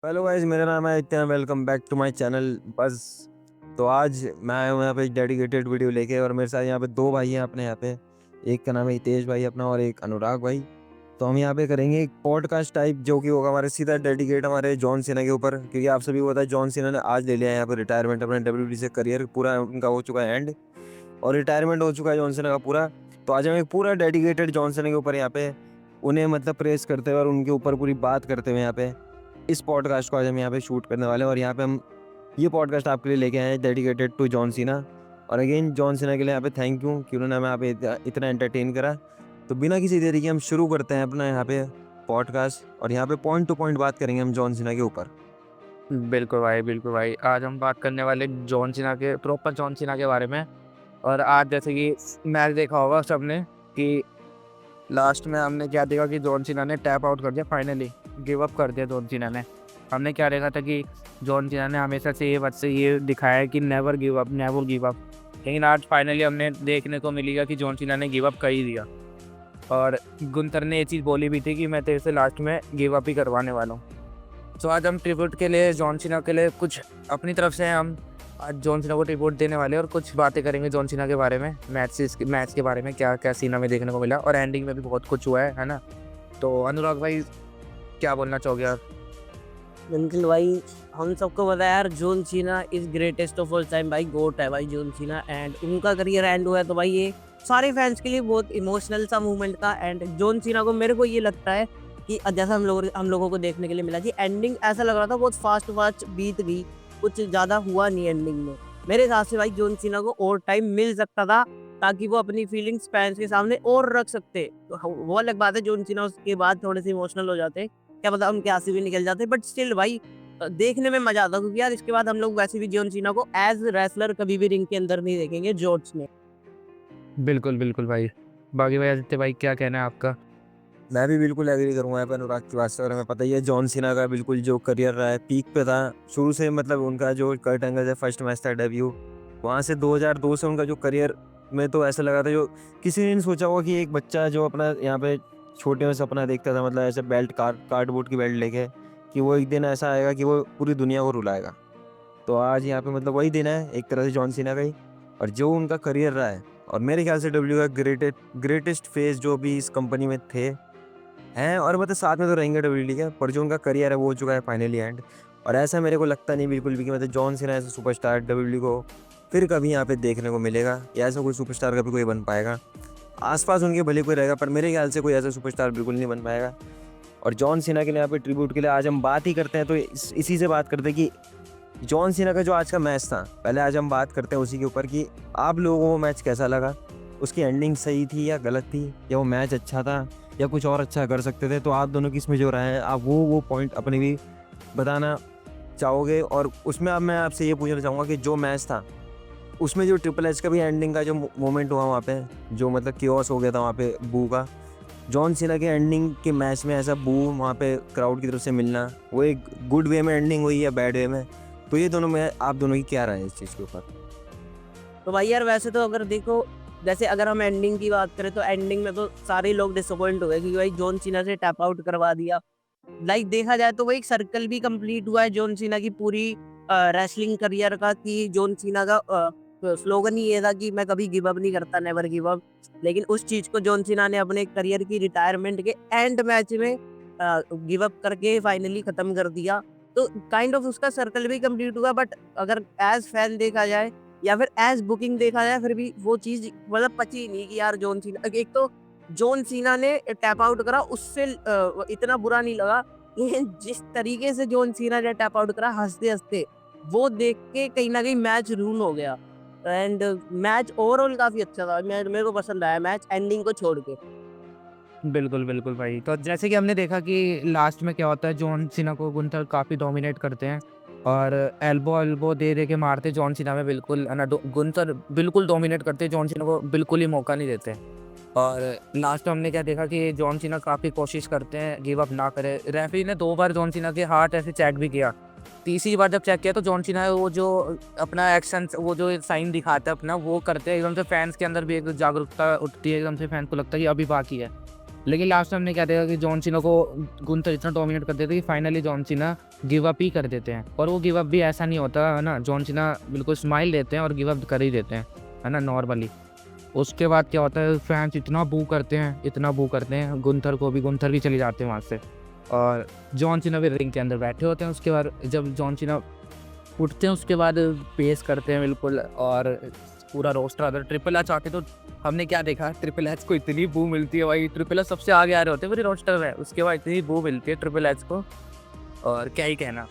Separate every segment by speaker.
Speaker 1: Hello guys, मेरा नाम है Nitya. Welcome back to my channel बस। तो आज मैं आया हूँ यहाँ पे एक डेडिकेटेड वीडियो लेके, और मेरे साथ यहाँ पे दो भाई हैं अपने यहाँ पे। एक का नाम है हितेश भाई अपना, और एक अनुराग भाई। तो हम यहाँ पे करेंगे एक पॉडकास्ट टाइप, जो कि होगा हमारे सीधा डेडिकेट हमारे जॉन सीना के ऊपर, क्योंकि आप सभी को पता है जॉन सीना ने आज ले लिया है यहाँ पे रिटायरमेंट। अपने डब्ल्यूडब्ल्यूई से करियर पूरा उनका हो चुका है एंड, और रिटायरमेंट हो चुका है जॉन सीना का पूरा। तो आज हम एक पूरा डेडिकेटेड जॉन सीना के ऊपर यहाँ पे उन्हें मतलब प्रेस करते हुए और उनके ऊपर पूरी बात करते हुए यहाँ पे इस पॉडकास्ट को आज हम यहाँ पे शूट करने वाले हैं। और यहाँ पे हम ये पॉडकास्ट आपके लिए लेके आए हैं डेडिकेटेड टू जॉन सीना। और अगेन जॉन सीना के लिए यहाँ पे थैंक यू कि उन्होंने हमें यहाँ पे इतना एंटरटेन करा। तो बिना किसी देरी के हम शुरू करते हैं अपना यहाँ पे पॉडकास्ट, और यहाँ पे पॉइंट टू पॉइंट बात करेंगे हम जॉन सीना के ऊपर।
Speaker 2: बिल्कुल भाई, बिल्कुल भाई। आज हम बात करने वाले जॉन सीना के, प्रॉपर जॉन सीना के बारे में। और आज जैसे कि मैच देखा होगा सबने कि लास्ट में हमने क्या देखा कि जॉन सीना ने टैप आउट कर दिया, फाइनली गिव अप कर दिया जॉन सीना ने। हमने क्या देखा था कि जॉन सीना ने हमेशा से ये दिखाया है कि never give up, never give up. लेकिन आज फाइनली हमने देखने को मिलेगा कि जॉन सीना ने गिव अप कर ही दिया। और गुंतर ने ये चीज़ बोली भी थी कि मैं तेरे से लास्ट में गिव अप ही करवाने वाला हूँ। तो आज हम ट्रिब्यूट के लिए जॉन सीना के लिए कुछ अपनी तरफ से हम आज जॉन सीना को ट्रिब्यूट देने वाले हैं, और कुछ बातें करेंगे जॉन सीना के बारे में, मैच के बारे में, क्या क्या सीना में देखने को मिला, और एंडिंग में भी बहुत कुछ हुआ है ना। तो अनुराग भाई, क्या बोलना चाहोगे आप?
Speaker 3: बिल्कुल भाई, हम सबको पता है यार, John Cena is greatest of all time भाई, गोट है भाई जॉन सीना। एंड उनका करियर एंड हुआ है तो भाई ये सारे फैंस के लिए बहुत इमोशनल सा मूवमेंट था। एंड जॉन सीना को मेरे को ये लगता है कि जैसा हम लोगों को देखने के लिए मिला कि एंडिंग ऐसा लग रहा था बहुत फास्ट फास्ट बीत गई, कुछ ज़्यादा हुआ नहीं एंडिंग में। मेरे हिसाब से भाई जॉन सीना को और टाइम मिल सकता था, ताकि वो अपनी फीलिंग्स फैंस के सामने और रख सकते। तो वो अलग बात है, जॉन सीना उसके बाद थोड़े से इमोशनल हो जाते, क्या पता उनके आंसू भी निकल जाते, बट स्टिल भाई देखने में मजा आता, क्योंकि यार इसके बाद हम लोग वैसे भी जॉन सीना को एज रेसलर कभी भी रिंग के अंदर नहीं देखेंगे जॉर्ज में।
Speaker 2: बिल्कुल बिल्कुल भाई। बाकी भाई आदित्य भाई, क्या कहना है आपका?
Speaker 1: मैं भी बिल्कुल एग्री करूँगा यहाँ पे अनुराग की बात से। और हमें पता ही है जॉन सीना का बिल्कुल जो करियर रहा है पीक पे था शुरू से। मतलब उनका जो कर्ट एंगल से फर्स्ट मैच था डेब्यू, वहाँ से 2002 से उनका जो करियर में तो ऐसा लगा था जो किसी ने नहीं सोचा होगा कि एक बच्चा जो अपना यहाँ पे छोटे में सपना देखता था, मतलब ऐसे बेल्ट कार्डबोर्ड की बेल्ट लेके, कि वो एक दिन ऐसा आएगा कि वो पूरी दुनिया को रुलाएगा। तो आज यहाँ पे मतलब वही दिन है एक तरह से जॉन सीना का ही। और जो उनका करियर रहा है, और मेरे ख्याल से डब्ल्यू का ग्रेटेस्ट फेज जो भी इस कंपनी में थे हैं, और मतलब साथ में तो रहेंगे डब्ल्यूडब्ल्यूई के, पर जो उनका करियर है वो हो चुका है फाइनली एंड। और ऐसा मेरे को लगता नहीं बिल्कुल भी कि मतलब जॉन सीना ऐसा सुपरस्टार डब्ल्यूडब्ल्यूई को फिर कभी यहाँ पे देखने को मिलेगा, या ऐसा कोई सुपरस्टार कभी कोई बन पाएगा। आसपास उनके भले कोई रहेगा, पर मेरे ख्याल से कोई ऐसा सुपरस्टार बिल्कुल नहीं बन पाएगा। और जॉन सीना के लिए यहाँ पे ट्रिब्यूट के लिए आज हम बात ही करते हैं, तो इसी से बात करते हैं कि जॉन सीना का जो आज का मैच था, पहले आज हम बात करते हैं उसी के ऊपर कि आप लोगों को मैच कैसा लगा, उसकी एंडिंग सही थी या गलत थी, या वो मैच अच्छा था या कुछ और अच्छा कर सकते थे। तो आप दोनों की इसमें जो राय है, आप वो पॉइंट अपने भी बताना चाहोगे। और उसमें अब मैं आपसे ये पूछना चाहूँगा कि जो मैच था उसमें जो ट्रिपल एच का भी एंडिंग का जो मोमेंट हुआ वहाँ पे, जो मतलब कियोस हो गया था वहाँ पे बू का, जॉन सीना के एंडिंग के मैच में ऐसा बू वहाँ पे क्राउड की तरफ से मिलना, वो एक गुड वे में एंडिंग हुई या बैड वे में? तो ये दोनों में आप दोनों की क्या राय है इस चीज़ के ऊपर?
Speaker 3: तो भाई यार वैसे तो अगर देखो, जैसे अगर हम एंडिंग की बात करें तो एंडिंग में तो सारे लोग डिसअपॉइंट हो गए, क्योंकि भाई जॉन सीना से टैप आउट करवा दिया। लाइक देखा जाए तो वो एक सर्कल भी कंप्लीट हुआ है जॉन सीना की पूरी रेसलिंग करियर का, कि जॉन सीना का स्लोगन ही ये था कि मैं कभी गिव अप नहीं करता, नेवर गिव अप। लेकिन उस चीज को जॉन सीना ने अपने करियर की रिटायरमेंट के एंड मैच में गिव अप करके फाइनली खत्म कर दिया। तो काइंड ऑफ उसका सर्कल भी कंप्लीट हुआ, बट अगर एज फैन देखा जाए या फिर एज बुकिंग देखा जाए, फिर भी वो चीज मतलब पची नहीं कि यार जॉन सीना, एक तो जॉन सीना ने टैप आउट करा, उससे इतना बुरा नहीं लगा, लेकिन जिस तरीके से जॉन सीना ने टैप आउट करा हंसते हंसते, वो देख के कहीं ना कहीं मैच रून हो गया। एंड मैच ओवरऑल काफी अच्छा था, मेरे को पसंद आया मैच, एंडिंग को छोड़ के।
Speaker 2: बिल्कुल बिल्कुल भाई। तो जैसे कि हमने देखा कि लास्ट में क्या होता है, जॉन सीना को गुंथर काफ़ी डोमिनेट करते हैं, और एल्बो एल्बो दे दे के मारते जॉन सीना में, बिल्कुल है ना। गुंथर बिल्कुल डोमिनेट करते, जॉन सीना को बिल्कुल ही मौका नहीं देते। और लास्ट में हमने क्या देखा कि जॉन सीना काफ़ी कोशिश करते हैं गिव अप ना करे। रेफरी ने 2 बार जॉन सीना के हाथ ऐसे चेक भी किया। तीसरी बार जब चेक किया तो जॉन सीना वो जो अपना एक्शन, वो जो साइन दिखाता है अपना, वो करते हैं एकदम से। फैंस के अंदर भी एक जागरूकता उठती है, एकदम से फैंस को लगता है कि अभी बाकी है। लेकिन लास्ट में हमने क्या देखा कि जॉन सीना को गुंथर इतना डोमिनेट कर देते कि finally John Cena give up ही कर देते हैं। और वो गिव अप भी ऐसा नहीं होता है ना, जॉन सीना बिल्कुल स्माइल देते हैं और गिव अप कर ही देते हैं, है ना, नॉर्मली। उसके बाद क्या होता है, फैंस इतना बू करते हैं गुंथर भी चले जाते हैं वहाँ से, और जॉन सीना भी रिंग के अंदर बैठे होते हैं। उसके बाद जब जॉन सीना उठते हैं उसके बाद पेश करते हैं बिल्कुल, और पूरा रोस्टर आता है। ट्रिपल एच आके तो हमने क्या देखा, ट्रिपल एच को इतनी बू मिलती है भाई, ट्रिपल एच सबसे आगे आ रहे होते हैं पूरे रोस्टर में, उसके बाद इतनी बू मिलती है ट्रिपल एच को, और क्या ही कहना।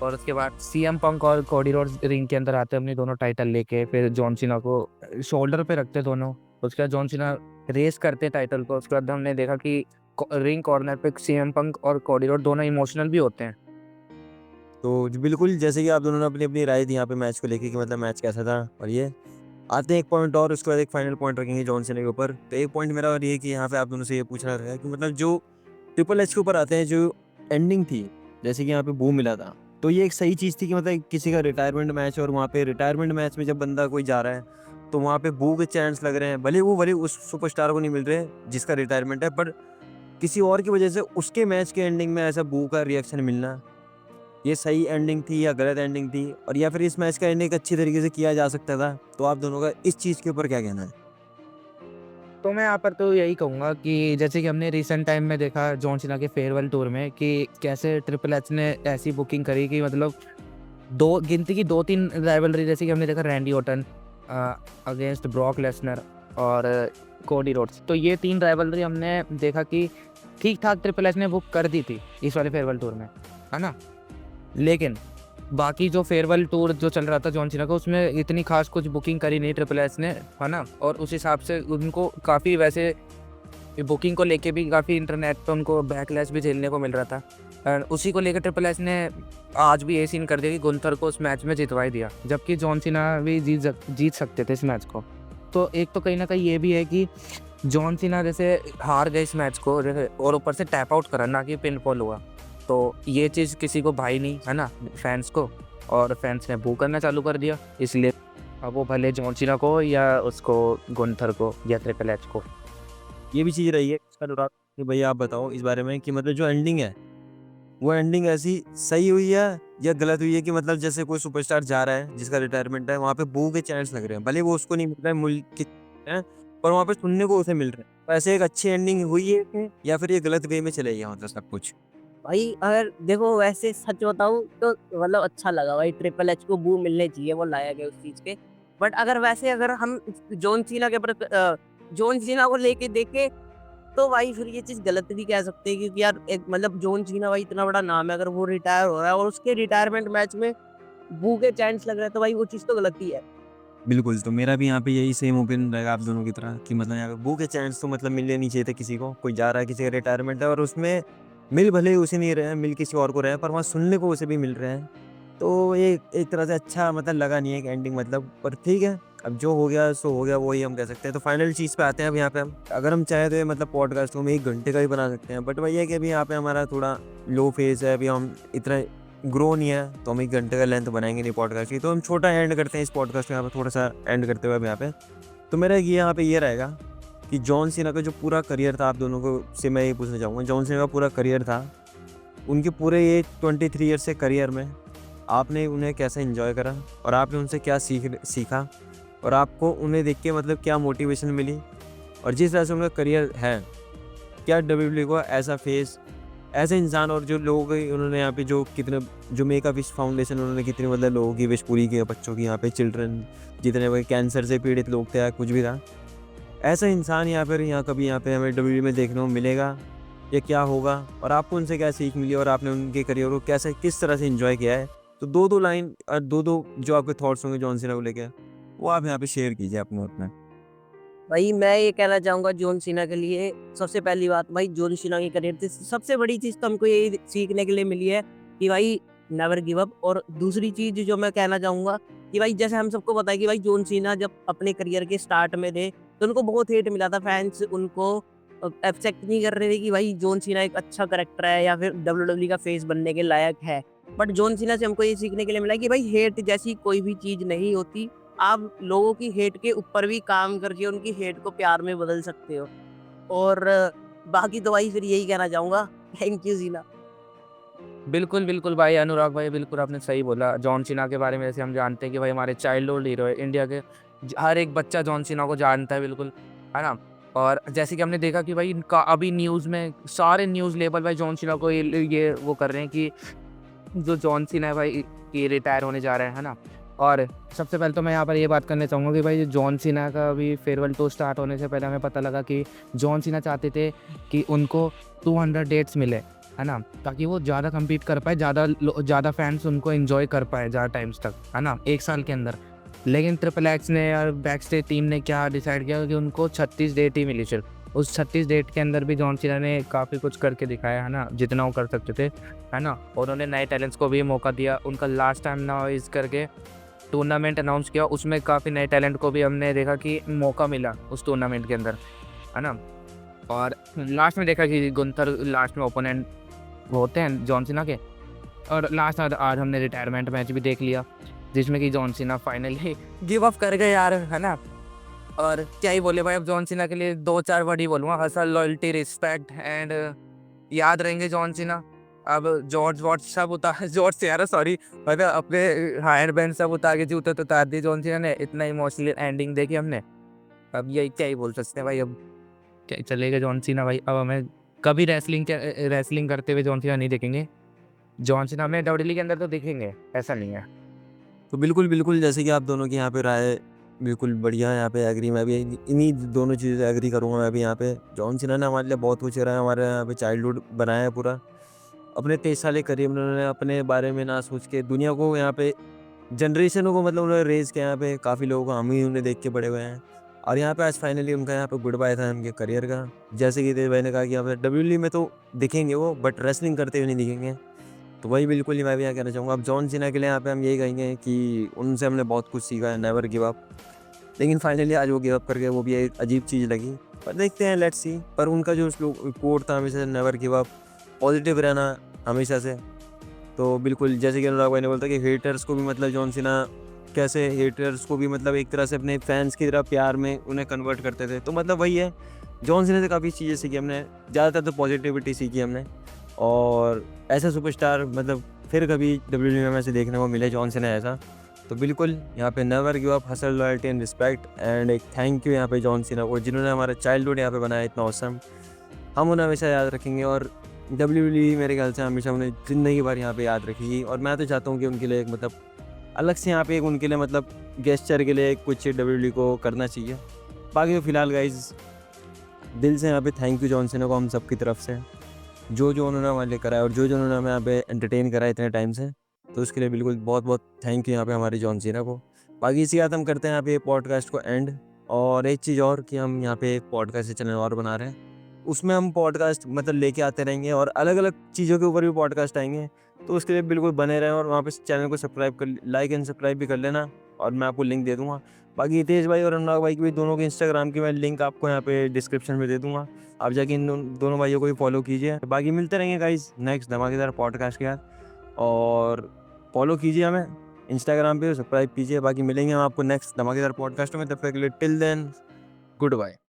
Speaker 2: और उसके बाद सीएम पंक और कोडी रोड्स रिंग के अंदर आते हैं अपने दोनों टाइटल लेके, फिर जॉन सीना को शोल्डर पे रखते दोनों। उसके बाद जॉन सीना रेस करते टाइटल को। उसके बाद हमने देखा कि रिंग कॉर्नर पे सीएम पंक और कोडी रोड दोनों इमोशनल भी होते हैं।
Speaker 1: तो बिल्कुल जैसे कि आप दोनों ने अपनी अपनी राय दी यहाँ पे मैच को लेके कि मतलब मैच कैसा था, और ये आते हैं एक पॉइंट और, उसके बाद एक फाइनल पॉइंट रखेंगे जॉन सीना के ऊपर। तो एक पॉइंट मेरा और ये कि यहाँ पे आप दोनों से ये पूछना रहेगा कि मतलब जो ट्रिपल एच के ऊपर आते हैं, जो एंडिंग थी, जैसे कि यहाँ पे बू मिला था, तो ये एक सही चीज़ थी कि मतलब किसी का रिटायरमेंट मैच, और वहाँ पे रिटायरमेंट मैच में जब बंदा कोई जा रहा है तो वहाँ पे बू के चांस लग रहे हैं, भले उस सुपरस्टार को नहीं मिल रहे जिसका रिटायरमेंट है, पर किसी और की वजह से उसके मैच के एंडिंग में ऐसा बू का रिएक्शन मिलना, ये सही एंडिंग थी या गलत एंडिंग थी, और या फिर इस मैच का एंडिंग अच्छी तरीके से किया जा सकता था? तो आप दोनों का इस चीज़ के ऊपर क्या कहना है?
Speaker 2: तो मैं यहाँ पर तो यही कहूँगा कि जैसे कि हमने रिसेंट टाइम में देखा जॉन सीना के फेयरवेल टूर में कि कैसे ट्रिपल एच ने ऐसी बुकिंग करी कि मतलब गिनती की 2-3 राइवलरी, जैसे कि हमने देखा Randy Orton against Brock Lesnar और कोडी रोड्स। तो ये 3 राइवलरी हमने देखा कि ठीक ठाक ट्रिपल एच ने बुक कर दी थी इस वाले फेयरवेल टूर में, है ना। लेकिन बाकी जो फेयरवेल टूर जो चल रहा था जॉन सीना का, उसमें इतनी खास कुछ बुकिंग करी नहीं ट्रिपल एच ने, है ना। और उस हिसाब से उनको काफ़ी वैसे बुकिंग को लेके भी काफ़ी इंटरनेट पे उनको बैकलैश भी झेलने को मिल रहा था। और उसी को लेकर ट्रिपल एच ने आज भी ये सीन कर दिया कि गुंथर को उस मैच में जितवा ही दिया, जबकि जॉन सीना भी जीत सकते थे इस मैच को। तो एक तो कहीं ना कहीं ये भी है कि जॉन सीना जैसे हार गए इस मैच को, और ऊपर से टैप आउट करा, ना कि पिन फॉल हुआ। तो ये चीज़ किसी को भाई नहीं, है ना, फैंस को, और फैंस ने बू करना चालू कर दिया। इसलिए अब वो भले जॉन सीना को या उसको गुंथर को या ट्रिपल एच को।
Speaker 1: ये भी चीज़ रही है अनुराग कि भैया आप बताओ इस बारे में कि मतलब जो एंडिंग है, वो एंडिंग ऐसी सही हुई है या गलत हुई है कि मतलब जैसे कोई सुपरस्टार जा रहा है जिसका रिटायरमेंट है, वहाँ पे बू के चांस लग रहे हैं, भले वो उसको नहीं मिल रहा है मुल्क के हैं, पर वहाँ पे सुनने को उसे मिल रहा है। तो ऐसे एक अच्छी एंडिंग हुई है या फिर ये गलत वे में चले गया मतलब सब कुछ?
Speaker 3: भाई अगर देखो वैसे सच बताऊं तो मतलब अच्छा लगा भाई, ट्रिपल एच को बू मिलने चाहिए, वो लायक है उस चीज के। बट अगर वैसे अगर हम जॉन सीना के जॉन सीना को लेके देखे तो भाई फिर ये चीज गलत भी कह सकते हैं, क्योंकि यार एक मतलब जॉन सीना भाई इतना बड़ा नाम है, अगर वो रिटायर हो रहा है और उसके रिटायरमेंट मैच में बू के चांस लग रहे हैं तो भाई वो चीज तो गलत ही है।
Speaker 1: बिल्कुल, तो मेरा भी यहाँ पे यही सेम ओपिनियन रहेगा आप दोनों की तरह कि मतलब यहाँ पे बू के चांस तो मतलब मिलने नहीं चाहिए थे किसी को। कोई जा रहा है, किसी का रिटायरमेंट है और उसमें मिल भले ही उसे नहीं रहे हैं, मिल किसी और को रहे हैं, पर वहाँ सुनने को उसे भी मिल रहे हैं। तो ये एक तरह से अच्छा मतलब लगा नहीं है एक एंडिंग मतलब, पर ठीक है, अब जो हो गया सो हो गया, वही हम कह सकते हैं। तो फाइनल चीज़ पे आते हैं अब यहाँ पे हम। अगर हम चाहें तो ये मतलब पॉडकास्ट को हम 1 घंटे का भी बना सकते हैं, बट वही है कि अभी यहाँ पे हमारा थोड़ा लो फेज़ है, अभी हम इतना ग्रो नहीं है, तो हम 1 घंटे का लेंथ बनाएंगे नहीं पॉडकास्ट की। तो हम छोटा एंड करते हैं इस पॉडकास्ट को यहाँ पे, थोड़ा सा एंड करते हुए अब यहाँ पे। तो मेरा ये यहाँ पे ये रहेगा कि जॉन सीना का जो पूरा करियर था, आप दोनों को से मैं ये पूछना चाहूँगा, जॉन सीना का पूरा करियर था, उनके पूरे ये 23 ईयर्स के करियर में आपने उन्हें कैसे एंजॉय करा, और आपने उनसे क्या सीखा, और आपको उन्हें देख के मतलब क्या मोटिवेशन मिली, और जिस तरह से उनका करियर है, क्या डब्ल्यूडब्ल्यूई को ऐसा फेस, ऐसे इंसान, और जो लोग उन्होंने यहाँ पे जो कितने जो मेक अ विश फाउंडेशन उन्होंने कितने मतलब लोगों की विश पूरी की है, बच्चों की, यहाँ पे चिल्ड्रन जितने वो कैंसर से पीड़ित लोग थे या कुछ भी था, ऐसा इंसान यहाँ कभी यहाँ पे हमें डब्ल्यूडब्ल्यूई में देखने को मिलेगा या क्या होगा, और आपको उनसे क्या सीख मिली, और आपने उनके करियर को कैसे किस तरह से एंजॉय किया है? तो 2-2 लाइन और 2-2 जो आपके थॉट्स होंगे जॉन सीना को लेके, वो आप यहाँ पे शेयर कीजिए अपने।
Speaker 3: भाई मैं ये कहना चाहूंगा जॉन सीना के लिए, सबसे पहली बात भाई जॉन सीना के करियर से सबसे बड़ी चीज तो हमको यही सीखने के लिए मिली है कि भाई नेवर गिव अप। और दूसरी चीज जो मैं कहना चाहूंगा कि भाई जैसे हम सबको पता है कि भाई जॉन सीना जब अपने करियर के स्टार्ट में थे तो उनको बहुत हेट मिला था, फैंस उनको एक्सेप्ट नहीं कर रहे थे कि भाई जॉन सीना एक अच्छा करेक्टर है या फिर डब्ल्यूडब्ल्यूई का फेस बनने के लायक है। बट जॉन सीना से हमको ये सीखने के लिए मिला कि भाई हेट जैसी कोई भी चीज नहीं होती, आप लोगों की हेट के ऊपर भी काम करके उनकी हेट को प्यार में बदल सकते हो। और बाकी तो भाई फिर यही कहना चाहूँगा, थैंक यू जीना।
Speaker 2: बिल्कुल, बिल्कुल भाई, अनुराग भाई, बिल्कुल आपने सही बोला। जॉन सीना के बारे में जैसे हम जानते हैं कि भाई हमारे चाइल्डहुड हीरो है इंडिया के। हर एक बच्चा जॉन सीना को जानता है बिल्कुल, है ना? और जैसे कि हमने देखा कि भाई इनका अभी न्यूज़ में सारे न्यूज़ लेबल भाई जॉन सीना को ये वो कर रहे हैं कि जो जॉन सीना है भाई ये रिटायर होने जा रहे हैं, है ना? और सबसे पहले तो मैं यहाँ पर ये बात करना चाहूँगा कि भाई जो जॉन सीना का अभी फेयरवेल टूर स्टार्ट होने से पहले हमें पता लगा कि जॉन सीना चाहते थे कि उनको 200 डेट्स मिले, है ना? ताकि वो ज़्यादा कम्पीट कर पाए, ज़्यादा फैंस उनको एन्जॉय कर पाएँ ज़्यादा टाइम्स तक, है ना? 1 साल के अंदर। लेकिन ट्रिपल एक्स ने और बैक स्टेज टीम ने क्या डिसाइड किया कि उनको 36 डेट ही मिली सिर्फ। उस 36 डेट के अंदर भी जॉन सीना ने काफ़ी कुछ करके दिखाया, है ना? जितना वो कर सकते थे, है ना? और उन्होंने नए टैलेंट्स को भी मौका दिया। उनका लास्ट टाइम नाउ इज़ करके टूर्नामेंट अनाउंस किया, उसमें काफ़ी नए टैलेंट को भी हमने देखा कि मौका मिला उस टूर्नामेंट के अंदर, है ना? और लास्ट में देखा कि गुंथर लास्ट में ओपोनेंट होते हैं जॉन सीना के। और लास्ट आज हमने रिटायरमेंट मैच भी देख लिया, जिसमें कि John Cena finally give up कर गए यार, है ना? और क्या ही बोले भाई, अब जॉन सीना के लिए 2-4 वर्ड ही बोलूँगा, हसल, लॉयल्टी, रिस्पेक्ट एंड याद रहेंगे जॉन सीना। अब जॉर्ज वॉट सब उतार जॉर्ज से यार सॉरी, मतलब अपने हायर बैंड सब उतार के जूते तो उतार दिए जॉन सीना ने, इतना इमोशनल एंडिंग देखी हमने। अब यही क्या ही बोल सकते हैं भाई, अब क्या ही चलेगा जॉन सीना भाई। अब हमें कभी रेसलिंग करते हुए जॉन सीना नहीं देखेंगे। जॉन सीना हमें डब्ल्यूडब्ल्यूई के अंदर तो दिखेंगे, ऐसा नहीं है।
Speaker 1: तो बिल्कुल, बिल्कुल जैसे कि आप दोनों की यहाँ पे राय बिल्कुल बढ़िया है, यहाँ पे एग्री मैं भी इन्हीं दोनों चीज़ें एग्री करूँगा मैं भी यहाँ पे। जॉन सीना ने हमारे लिए बहुत कुछ करा है, हमारे यहाँ पे चाइल्डहुड बनाया है पूरा। अपने 23 साल के करियर में उन्होंने अपने बारे में ना सोच के दुनिया को यहाँ पे जनरेशनों को मतलब उन्होंने रेज़ किया यहाँ पे, काफ़ी लोगों को हम ही उन्हें देख के बड़े हुए हैं। और यहाँ पे आज फाइनली उनका यहाँ पे गुड बाय था उनके करियर का। जैसे कि देव भाई ने कहा कि यहाँ पे डब्ल्यूडब्ल्यूई में तो दिखेंगे वो, बट रेसलिंग करते हुए नहीं दिखेंगे। तो वही बिल्कुल ही मैं भी यहाँ कहना चाहूँगा। अब जॉन सीना के लिए यहाँ पे हम यही कहेंगे कि उनसे हमने बहुत कुछ सीखा है, नेवर गिव अप। लेकिन फाइनली आज वो गिव अप कर गए, वो भी एक अजीब चीज़ लगी। पर देखते हैं, लेट्स सी। पर उनका जो कोट था हमेशा से, नेवर गिव अप, पॉजिटिव रहना हमेशा से। तो बिल्कुल जैसे कि अनुराग भाई ने बोला कि हेटर्स को भी मतलब जॉन सीना कैसे हेटर्स को भी मतलब एक तरह से अपने फैंस की तरह प्यार में उन्हें कन्वर्ट करते थे। तो मतलब वही है, जॉन सीना से काफ़ी चीज़ें सीखी हमने, ज़्यादातर तो पॉजिटिविटी सीखी हमने। और ऐसा सुपरस्टार मतलब फिर कभी डब्ल्यूडब्ल्यूई में ऐसे देखने को मिले जॉन सीना ऐसा। तो बिल्कुल यहाँ पे never give up, hustle, loyalty and respect and एक थैंक यू यहाँ पे जॉन सीना को, जिन्होंने हमारा चाइल्डहुड यहाँ पे बनाया इतना ऑसम। हम उन्हें हमेशा याद रखेंगे और डब्ल्यूडब्ल्यूई मेरे ख्याल से हमेशा उन्हें ज़िंदगी भर यहाँ पे याद रखेगी। और मैं तो चाहता हूँ कि उनके लिए एक मतलब अलग से यहाँ पे एक उनके लिए मतलब गेस्चर के लिए कुछ डब्ल्यूडब्ल्यूई को करना चाहिए। बाकी तो फिलहाल गाइज दिल से यहाँ पे थैंक यू जॉन सीना को हम सब की तरफ से, जो उन्होंने हमारे लिए करा है और जो उन्होंने हमें यहाँ पे एंटरटेन करा है इतने टाइम से। तो उसके लिए बिल्कुल बहुत बहुत थैंक यू यहाँ पे हमारे जॉन सीना को। बाकी इसी बात हम करते हैं यहाँ पे पॉडकास्ट को एंड। और एक चीज़ और कि हम यहाँ पे एक पॉडकास्ट चैनल और बना रहे हैं, उसमें हम पॉडकास्ट मतलब लेके आते रहेंगे और अलग अलग चीज़ों के ऊपर भी पॉडकास्ट आएंगे। तो उसके लिए बिल्कुल बने रहें और वहाँ पे चैनल को सब्सक्राइब कर, लाइक एंड सब्सक्राइब भी कर लेना। और मैं आपको लिंक दे दूँगा। बाकी हितेश भाई और अनुराग भाई की भी दोनों के इंस्टाग्राम की मैं लिंक आपको यहाँ पे डिस्क्रिप्शन में दे दूँगा। आप जाके इन दोनों भाइयों को भी फॉलो कीजिए। बाकी मिलते रहेंगे गाइस नेक्स्ट धमाकेदार पॉडकास्ट के साथ। और फॉलो कीजिए हमें इंस्टाग्राम पे, सब्सक्राइब कीजिए। बाकी मिलेंगे हम आपको नेक्स्ट धमाकेदार पॉडकास्ट में, तब तक के लिए टिल देन गुड बाय।